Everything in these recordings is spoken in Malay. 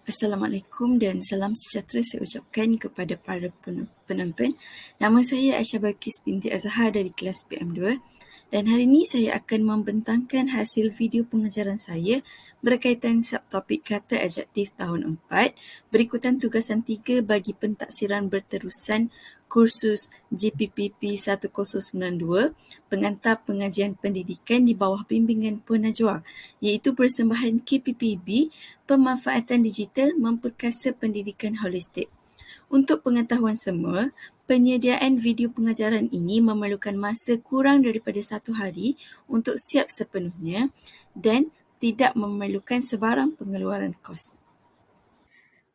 Assalamualaikum dan salam sejahtera saya ucapkan kepada para penonton. Nama saya Aisyah Balkis binti Azhar dari kelas PM2 dan hari ini saya akan membentangkan hasil video pengajaran saya berkaitan subtopik kata adjektif tahun 4 berikutan tugasan 3 bagi pentaksiran berterusan kursus GPPP 1092 pengantar pengajian pendidikan di bawah bimbingan Puan Najwa, iaitu persembahan KPPB pemanfaatan digital memperkasa pendidikan holistik. Untuk pengetahuan semua, penyediaan video pengajaran ini memerlukan masa kurang daripada 1 hari untuk siap sepenuhnya dan tidak memerlukan sebarang pengeluaran kos.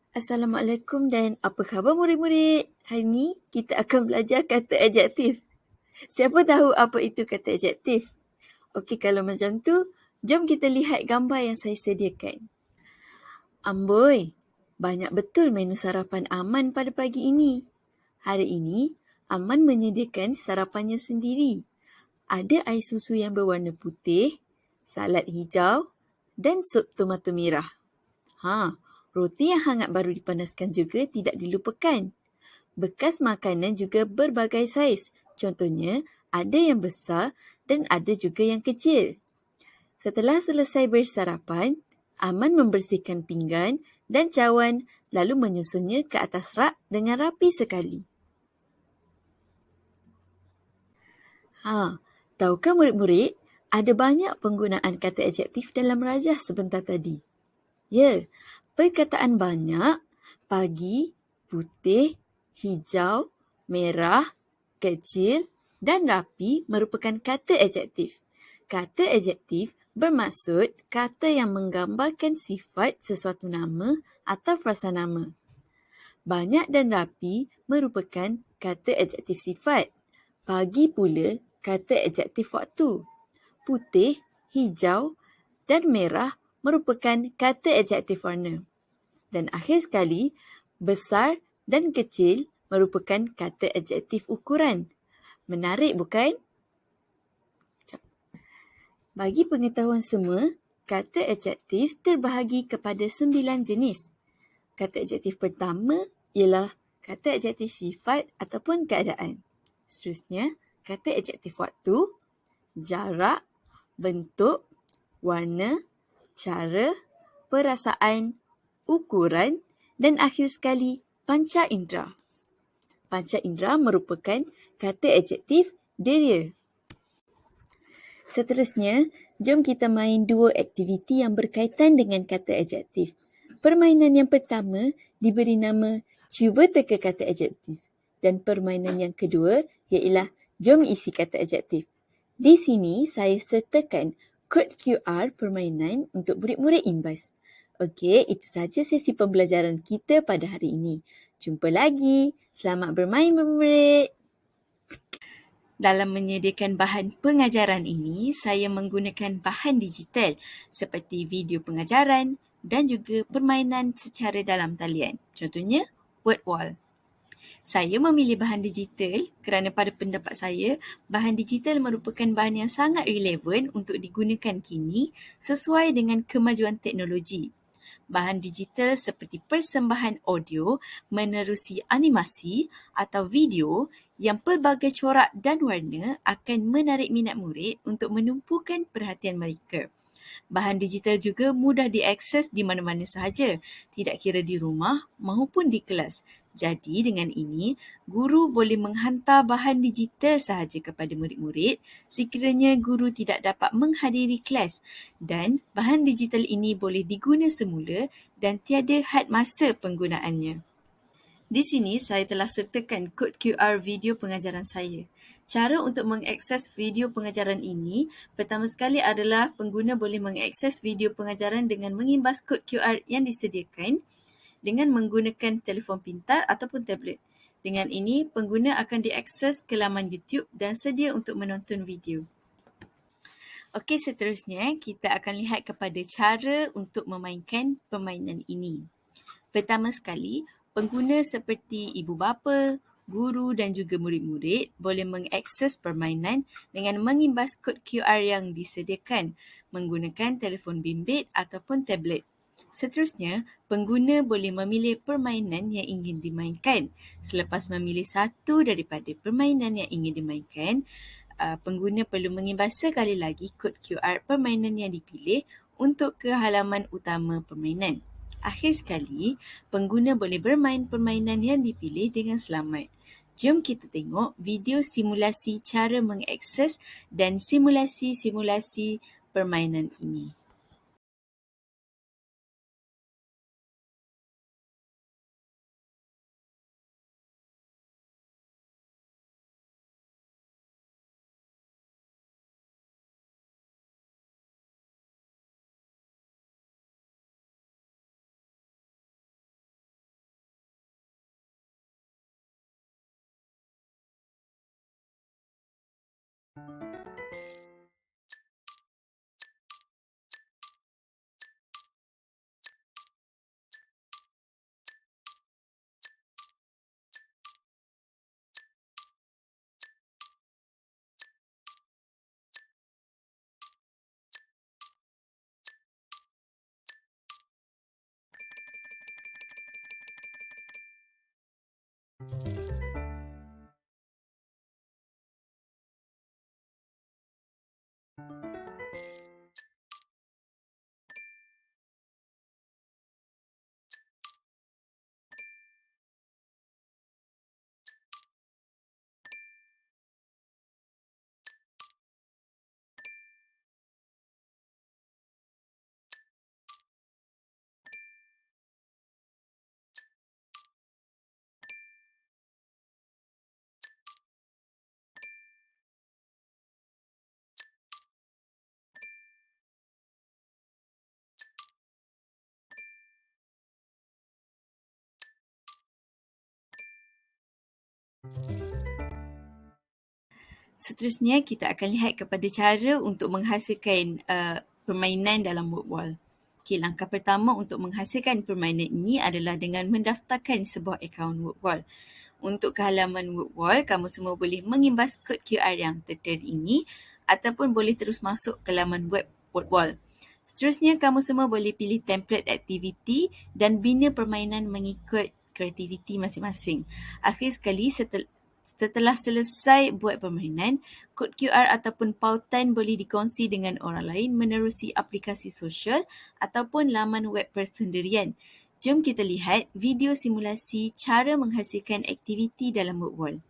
Assalamualaikum dan apa khabar murid-murid? Hari ini kita akan belajar kata adjektif. Siapa tahu apa itu kata adjektif? Okey, kalau macam tu, jom kita lihat gambar yang saya sediakan. Amboi, banyak betul menu sarapan Aman pada pagi ini. Hari ini, Aman menyediakan sarapannya sendiri. Ada air susu yang berwarna putih, salad hijau dan sup tomato merah. Roti yang hangat baru dipanaskan juga tidak dilupakan. Bekas makanan juga berbagai saiz. Contohnya, ada yang besar dan ada juga yang kecil. Setelah selesai bersarapan, Aman membersihkan pinggan dan cawan lalu menyusunnya ke atas rak dengan rapi sekali. Tahukah murid-murid, ada banyak penggunaan kata adjektif dalam rajah sebentar tadi. Ya, perkataan banyak, pagi, putih, hijau, merah, kecil dan rapi merupakan kata adjektif. Kata adjektif bermaksud kata yang menggambarkan sifat sesuatu nama atau frasa nama. Banyak dan rapi merupakan kata adjektif sifat. Pagi pula kata adjektif waktu. Putih, hijau dan merah merupakan kata adjektif warna. Dan akhir sekali, besar dan kecil merupakan kata adjektif ukuran. Menarik bukan? Bagi pengetahuan semua, kata adjektif terbahagi kepada 9 jenis. Kata adjektif pertama ialah kata adjektif sifat ataupun keadaan. Seterusnya, kata adjektif waktu, jarak, bentuk, warna, cara, perasaan, ukuran dan akhir sekali panca indera. Panca indera merupakan kata adjektif deria. Seterusnya, jom kita main dua aktiviti yang berkaitan dengan kata adjektif. Permainan yang pertama diberi nama cuba teka kata adjektif dan permainan yang kedua ialah jom isi kata adjektif. Di sini saya sertakan kod QR permainan untuk murid-murid imbas. Okey, itu sahaja sesi pembelajaran kita pada hari ini. Jumpa lagi. Selamat bermain murid-murid. Dalam menyediakan bahan pengajaran ini, saya menggunakan bahan digital seperti video pengajaran dan juga permainan secara dalam talian. Contohnya, word wall. Saya memilih bahan digital kerana pada pendapat saya, bahan digital merupakan bahan yang sangat relevan untuk digunakan kini sesuai dengan kemajuan teknologi. Bahan digital seperti persembahan audio menerusi animasi atau video yang pelbagai corak dan warna akan menarik minat murid untuk menumpukan perhatian mereka. Bahan digital juga mudah diakses di mana-mana sahaja, tidak kira di rumah maupun di kelas. Jadi dengan ini, guru boleh menghantar bahan digital sahaja kepada murid-murid sekiranya guru tidak dapat menghadiri kelas dan bahan digital ini boleh diguna semula dan tiada had masa penggunaannya. Di sini saya telah sertakan kod QR video pengajaran saya. Cara untuk mengakses video pengajaran ini, pertama sekali adalah pengguna boleh mengakses video pengajaran dengan mengimbas kod QR yang disediakan dengan menggunakan telefon pintar ataupun tablet. Dengan ini, pengguna akan diakses ke laman YouTube dan sedia untuk menonton video. Okey, seterusnya kita akan lihat kepada cara untuk memainkan permainan ini. Pertama sekali, pengguna seperti ibu bapa, guru dan juga murid-murid boleh mengakses permainan dengan mengimbas kod QR yang disediakan menggunakan telefon bimbit ataupun tablet. Seterusnya, pengguna boleh memilih permainan yang ingin dimainkan. Selepas memilih satu daripada permainan yang ingin dimainkan, pengguna perlu mengimbas sekali lagi kod QR permainan yang dipilih untuk ke halaman utama permainan. Akhir sekali, pengguna boleh bermain permainan yang dipilih dengan selamat. Jom kita tengok video simulasi cara mengakses dan simulasi-simulasi permainan ini. Seterusnya, kita akan lihat kepada cara untuk menghasilkan permainan dalam WordWall. Okey, langkah pertama untuk menghasilkan permainan ini adalah dengan mendaftarkan sebuah akaun WordWall. Untuk ke halaman WordWall, kamu semua boleh mengimbas kod QR yang tertera ini ataupun boleh terus masuk ke laman web WordWall. Seterusnya, kamu semua boleh pilih template aktiviti dan bina permainan mengikut kreativiti masing-masing. Akhir sekali, setelah selesai buat permainan, kod QR ataupun pautan boleh dikongsi dengan orang lain menerusi aplikasi sosial ataupun laman web persendirian. Jom kita lihat video simulasi cara menghasilkan aktiviti dalam WordWall.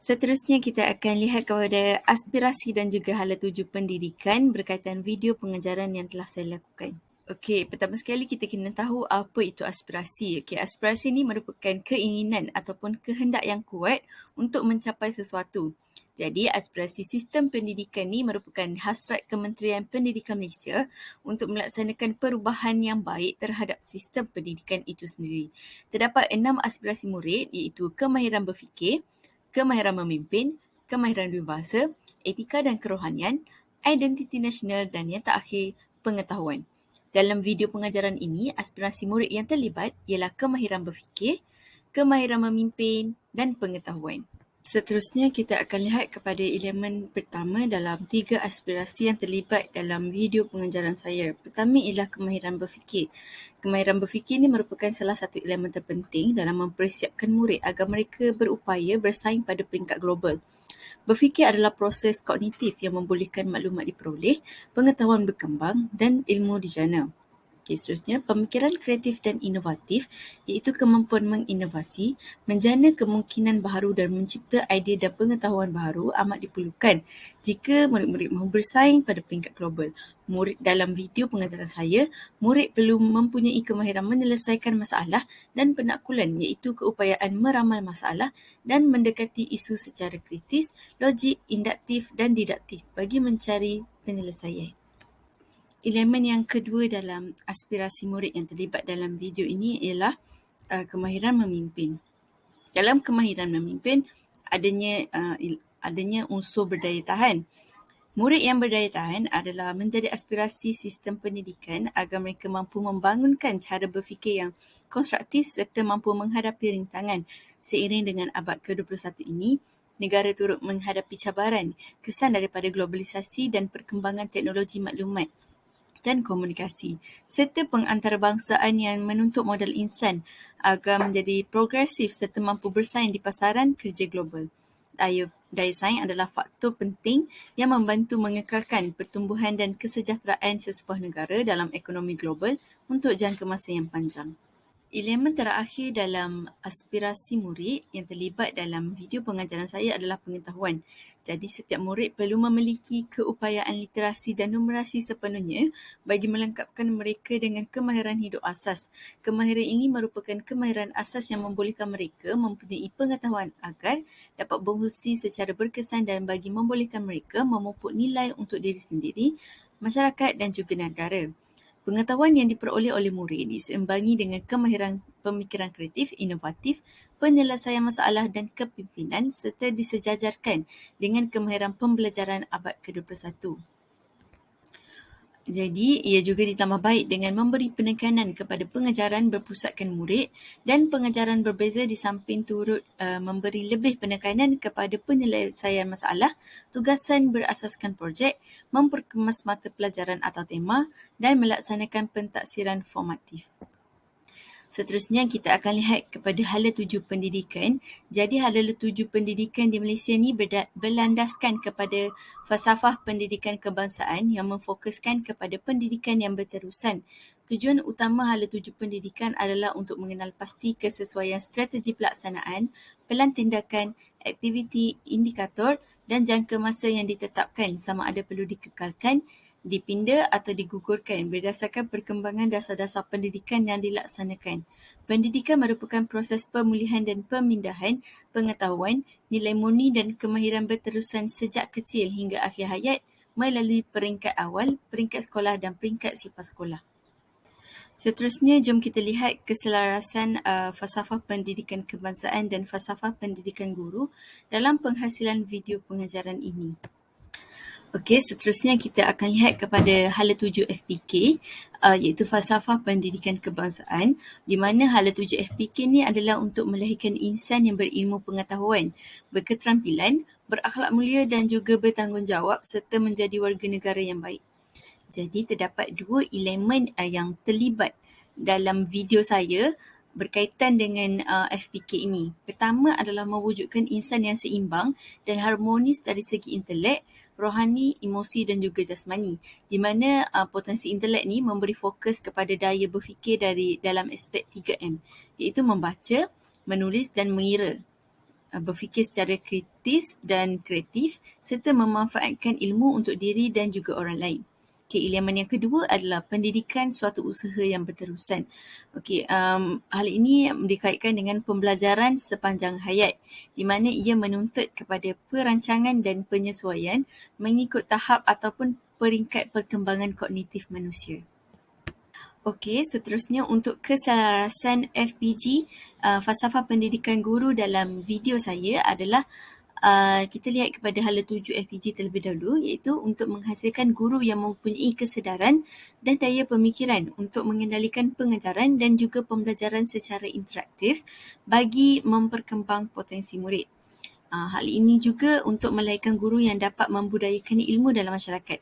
Seterusnya, kita akan lihat kepada aspirasi dan juga hala tuju pendidikan berkaitan video pengajaran yang telah saya lakukan. Okey, pertama sekali kita kena tahu apa itu aspirasi. Okey, aspirasi ni merupakan keinginan ataupun kehendak yang kuat untuk mencapai sesuatu. Jadi, aspirasi sistem pendidikan ni merupakan hasrat Kementerian Pendidikan Malaysia untuk melaksanakan perubahan yang baik terhadap sistem pendidikan itu sendiri. Terdapat 6 aspirasi murid iaitu kemahiran berfikir, kemahiran memimpin, kemahiran berbahasa, etika dan kerohanian, identiti nasional dan yang terakhir, pengetahuan. Dalam video pengajaran ini, aspirasi murid yang terlibat ialah kemahiran berfikir, kemahiran memimpin dan pengetahuan. Seterusnya, kita akan lihat kepada elemen pertama dalam 3 aspirasi yang terlibat dalam video pengajaran saya. Pertama ialah kemahiran berfikir. Kemahiran berfikir ini merupakan salah satu elemen terpenting dalam mempersiapkan murid agar mereka berupaya bersaing pada peringkat global. Berfikir adalah proses kognitif yang membolehkan maklumat diperoleh, pengetahuan berkembang dan ilmu dijana. Seterusnya, pemikiran kreatif dan inovatif iaitu kemampuan menginovasi, menjana kemungkinan baharu dan mencipta idea dan pengetahuan baharu amat diperlukan jika murid-murid mahu bersaing pada peringkat global. Murid dalam video pengajaran saya, murid perlu mempunyai kemahiran menyelesaikan masalah dan penaklukan iaitu keupayaan meramal masalah dan mendekati isu secara kritis, logik, induktif dan didaktif bagi mencari penyelesaian. Elemen yang kedua dalam aspirasi murid yang terlibat dalam video ini ialah kemahiran memimpin. Dalam kemahiran memimpin, adanya unsur berdaya tahan. Murid yang berdaya tahan adalah menjadi aspirasi sistem pendidikan agar mereka mampu membangunkan cara berfikir yang konstruktif serta mampu menghadapi rintangan. Seiring dengan abad ke-21 ini, negara turut menghadapi cabaran, kesan daripada globalisasi dan perkembangan teknologi maklumat dan komunikasi, serta pengantarbangsaan yang menuntut modal insan agar menjadi progresif serta mampu bersaing di pasaran kerja global. Daya saing adalah faktor penting yang membantu mengekalkan pertumbuhan dan kesejahteraan sesebuah negara dalam ekonomi global untuk jangka masa yang panjang. Elemen terakhir dalam aspirasi murid yang terlibat dalam video pengajaran saya adalah pengetahuan. Jadi setiap murid perlu memiliki keupayaan literasi dan numerasi sepenuhnya bagi melengkapkan mereka dengan kemahiran hidup asas. Kemahiran ini merupakan kemahiran asas yang membolehkan mereka mempunyai pengetahuan agar dapat berfungsi secara berkesan dan bagi membolehkan mereka memupuk nilai untuk diri sendiri, masyarakat dan juga negara. Pengetahuan yang diperoleh oleh murid diseimbangi dengan kemahiran pemikiran kreatif, inovatif, penyelesaian masalah dan kepimpinan serta disejajarkan dengan kemahiran pembelajaran abad ke-21. Jadi, ia juga ditambah baik dengan memberi penekanan kepada pengajaran berpusatkan murid dan pengajaran berbeza di samping turut memberi lebih penekanan kepada penyelesaian masalah, tugasan berasaskan projek, memperkemas mata pelajaran atau tema dan melaksanakan pentaksiran formatif. Seterusnya, kita akan lihat kepada hala tuju pendidikan. Jadi, hala tuju pendidikan di Malaysia ni berlandaskan kepada falsafah pendidikan kebangsaan yang memfokuskan kepada pendidikan yang berterusan. Tujuan utama hala tuju pendidikan adalah untuk mengenal pasti kesesuaian strategi pelaksanaan, pelan tindakan, aktiviti, indikator dan jangka masa yang ditetapkan sama ada perlu dikekalkan, dipinda atau digugurkan berdasarkan perkembangan dasar-dasar pendidikan yang dilaksanakan. Pendidikan merupakan proses pemulihan dan pemindahan pengetahuan, nilai murni dan kemahiran berterusan sejak kecil hingga akhir hayat melalui peringkat awal, peringkat sekolah dan peringkat selepas sekolah. Seterusnya, jom kita lihat keselarasan falsafah pendidikan kebangsaan dan falsafah pendidikan guru dalam penghasilan video pengajaran ini. Okey, seterusnya kita akan lihat kepada hala tuju FPK iaitu falsafah pendidikan kebangsaan, di mana hala tuju FPK ni adalah untuk melahirkan insan yang berilmu pengetahuan, berketerampilan, berakhlak mulia dan juga bertanggungjawab serta menjadi warga negara yang baik. Jadi terdapat 2 elemen yang terlibat dalam video saya berkaitan dengan FPK ini. Pertama adalah mewujudkan insan yang seimbang dan harmonis dari segi intelek, rohani, emosi dan juga jasmani, di mana potensi intelek ni memberi fokus kepada daya berfikir dalam aspek 3M, iaitu membaca, menulis dan mengira, berfikir secara kritis dan kreatif serta memanfaatkan ilmu untuk diri dan juga orang lain. Okey, elemen yang kedua adalah pendidikan suatu usaha yang berterusan. Okey, hal ini dikaitkan dengan pembelajaran sepanjang hayat di mana ia menuntut kepada perancangan dan penyesuaian mengikut tahap ataupun peringkat perkembangan kognitif manusia. Okey, seterusnya untuk keselarasan FPG, falsafah pendidikan guru dalam video saya adalah kita lihat kepada hala tuju FPG terlebih dahulu, iaitu untuk menghasilkan guru yang mempunyai kesedaran dan daya pemikiran untuk mengendalikan pengajaran dan juga pembelajaran secara interaktif bagi memperkembang potensi murid. Hal ini juga untuk melahirkan guru yang dapat membudayakan ilmu dalam masyarakat.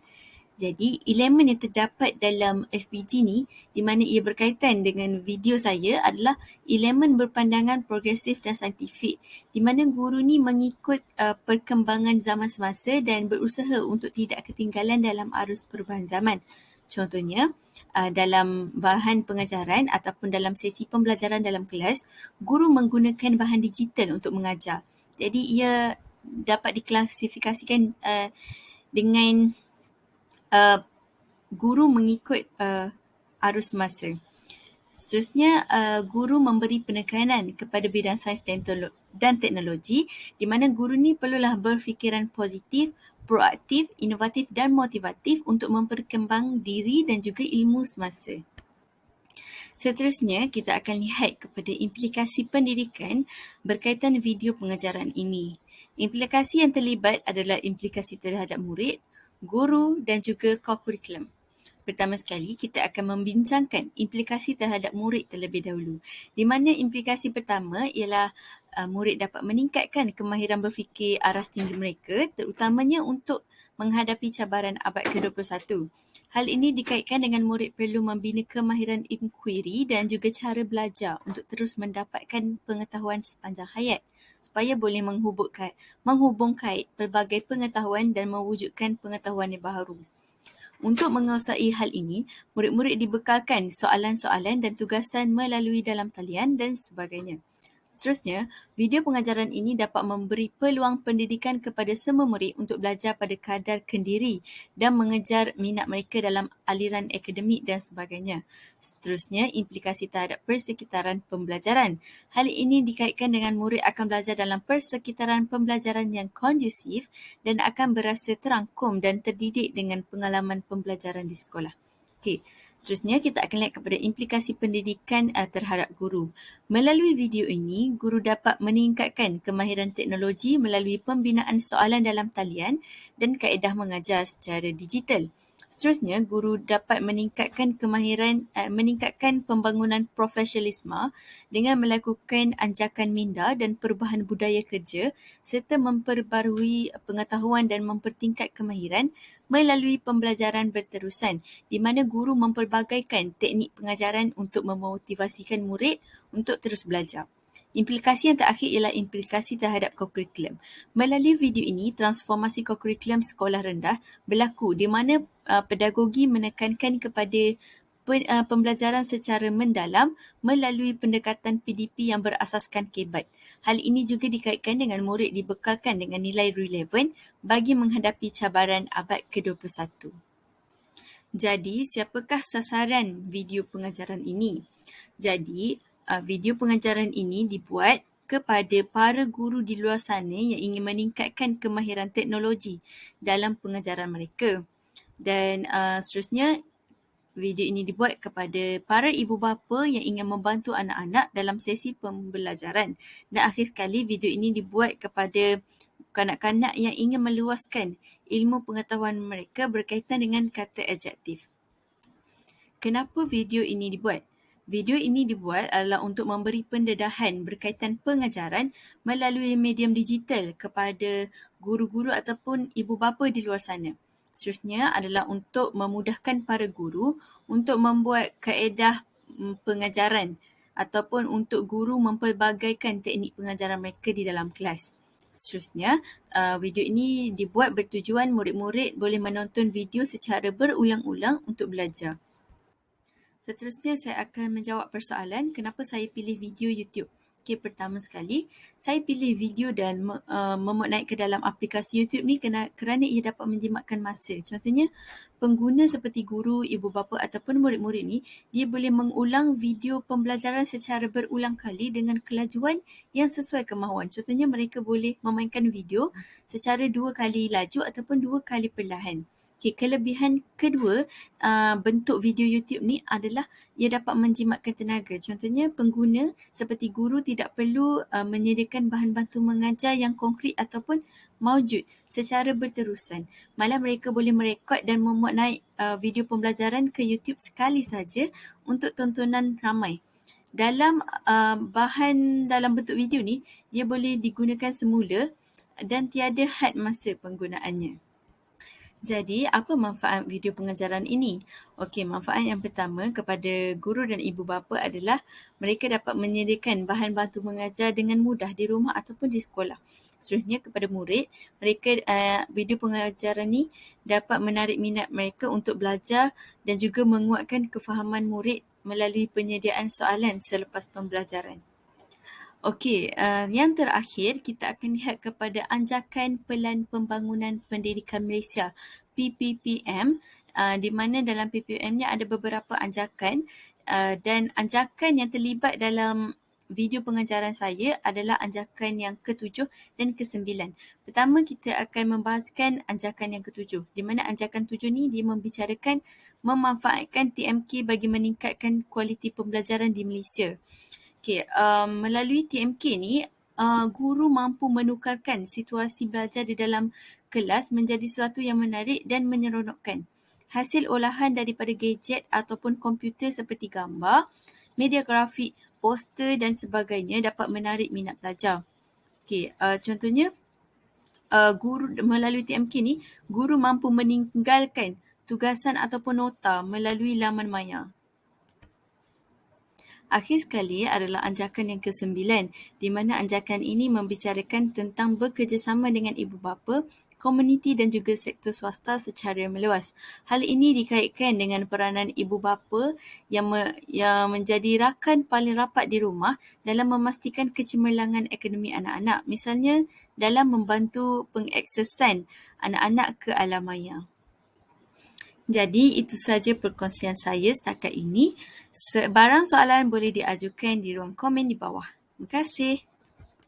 Jadi, elemen yang terdapat dalam FPG ni, di mana ia berkaitan dengan video saya adalah elemen berpandangan progresif dan saintifik, di mana guru ni mengikut perkembangan zaman semasa dan berusaha untuk tidak ketinggalan dalam arus perubahan zaman. Contohnya, dalam bahan pengajaran ataupun dalam sesi pembelajaran dalam kelas, guru menggunakan bahan digital untuk mengajar. Jadi, ia dapat diklasifikasikan dengan guru mengikut arus masa. Seterusnya, guru memberi penekanan kepada bidang sains dan teknologi di mana guru ni perlulah berfikiran positif, proaktif, inovatif dan motivatif untuk memperkembang diri dan juga ilmu semasa. Seterusnya, kita akan lihat kepada implikasi pendidikan berkaitan video pengajaran ini. Implikasi yang terlibat adalah implikasi terhadap murid, guru dan juga co-curriculum. Pertama sekali, kita akan membincangkan implikasi terhadap murid terlebih dahulu. Di mana implikasi pertama ialah murid dapat meningkatkan kemahiran berfikir aras tinggi mereka, terutamanya untuk menghadapi cabaran abad ke-21. Hal ini dikaitkan dengan murid perlu membina kemahiran inquiry dan juga cara belajar untuk terus mendapatkan pengetahuan sepanjang hayat supaya boleh menghubungkait pelbagai pengetahuan dan mewujudkan pengetahuan yang baharu. Untuk menguasai hal ini, murid-murid dibekalkan soalan-soalan dan tugasan melalui dalam talian dan sebagainya. Seterusnya, video pengajaran ini dapat memberi peluang pendidikan kepada semua murid untuk belajar pada kadar kendiri dan mengejar minat mereka dalam aliran akademik dan sebagainya. Seterusnya, implikasi terhadap persekitaran pembelajaran. Hal ini dikaitkan dengan murid akan belajar dalam persekitaran pembelajaran yang kondusif dan akan berasa terangkum dan terdidik dengan pengalaman pembelajaran di sekolah. Okey. Seterusnya, kita akan lihat kepada implikasi pendidikan terhadap guru. Melalui video ini, guru dapat meningkatkan kemahiran teknologi melalui pembinaan soalan dalam talian dan kaedah mengajar secara digital. Seterusnya, guru dapat meningkatkan meningkatkan pembangunan profesionalisme dengan melakukan anjakan minda dan perubahan budaya kerja serta memperbarui pengetahuan dan mempertingkat kemahiran melalui pembelajaran berterusan di mana guru mempelbagaikan teknik pengajaran untuk memotivasikan murid untuk terus belajar. Implikasi yang terakhir ialah implikasi terhadap co-curriculum. Melalui video ini, transformasi co-curriculum sekolah rendah berlaku di mana pedagogi menekankan kepada pembelajaran secara mendalam melalui pendekatan PDP yang berasaskan KBAT. Hal ini juga dikaitkan dengan murid dibekalkan dengan nilai relevan bagi menghadapi cabaran abad ke-21. Jadi, siapakah sasaran video pengajaran ini? Jadi, video pengajaran ini dibuat kepada para guru di luar sana yang ingin meningkatkan kemahiran teknologi dalam pengajaran mereka. Dan seterusnya, video ini dibuat kepada para ibu bapa yang ingin membantu anak-anak dalam sesi pembelajaran. Dan akhir sekali, video ini dibuat kepada kanak-kanak yang ingin meluaskan ilmu pengetahuan mereka berkaitan dengan kata adjektif. Kenapa video ini dibuat? Video ini dibuat adalah untuk memberi pendedahan berkaitan pengajaran melalui medium digital kepada guru-guru ataupun ibu bapa di luar sana. Seterusnya adalah untuk memudahkan para guru untuk membuat kaedah pengajaran ataupun untuk guru mempelbagaikan teknik pengajaran mereka di dalam kelas. Seterusnya, video ini dibuat bertujuan murid-murid boleh menonton video secara berulang-ulang untuk belajar. Seterusnya, saya akan menjawab persoalan kenapa saya pilih video YouTube. Okay, pertama sekali, saya pilih video dan memuat naik ke dalam aplikasi YouTube ni kerana ia dapat menjimatkan masa. Contohnya, pengguna seperti guru, ibu bapa ataupun murid-murid ni, dia boleh mengulang video pembelajaran secara berulang kali dengan kelajuan yang sesuai kemahuan. Contohnya, mereka boleh memainkan video secara 2 kali laju ataupun 2 kali perlahan. Okay, kelebihan kedua bentuk video YouTube ni adalah ia dapat menjimatkan tenaga. Contohnya, pengguna seperti guru tidak perlu menyediakan bahan bantu mengajar yang konkret ataupun maujud secara berterusan. Malah mereka boleh merekod dan memuat naik video pembelajaran ke YouTube sekali saja untuk tontonan ramai. Dalam bahan dalam bentuk video ni, dia boleh digunakan semula dan tiada had masa penggunaannya. Jadi, apa manfaat video pengajaran ini? Okey, manfaat yang pertama kepada guru dan ibu bapa adalah mereka dapat menyediakan bahan bantu mengajar dengan mudah di rumah ataupun di sekolah. Seterusnya kepada murid, mereka video pengajaran ini dapat menarik minat mereka untuk belajar dan juga menguatkan kefahaman murid melalui penyediaan soalan selepas pembelajaran. Okey, yang terakhir kita akan lihat kepada Anjakan Pelan Pembangunan Pendidikan Malaysia PPPM, di mana dalam PPPM ni ada beberapa anjakan dan anjakan yang terlibat dalam video pengajaran saya adalah anjakan yang ke-7 dan ke-9. Pertama, kita akan membahaskan anjakan yang ke-7, di mana anjakan 7 ni dia membicarakan memanfaatkan TMK bagi meningkatkan kualiti pembelajaran di Malaysia. Okay, melalui TMK ni, guru mampu menukarkan situasi belajar di dalam kelas menjadi sesuatu yang menarik dan menyeronokkan. Hasil olahan daripada gadget ataupun komputer seperti gambar, media grafik, poster dan sebagainya dapat menarik minat pelajar. Okay, contohnya, guru melalui TMK ni, guru mampu meninggalkan tugasan ataupun nota melalui laman maya. Akhir sekali adalah anjakan yang ke-9, di mana anjakan ini membicarakan tentang bekerjasama dengan ibu bapa, komuniti dan juga sektor swasta secara meluas. Hal ini dikaitkan dengan peranan ibu bapa yang menjadi rakan paling rapat di rumah dalam memastikan kecemerlangan akademik anak-anak. Misalnya dalam membantu pengaksesan anak-anak ke alam maya. Jadi itu saja perkongsian saya setakat ini. Sebarang soalan boleh diajukan di ruang komen di bawah. Terima kasih.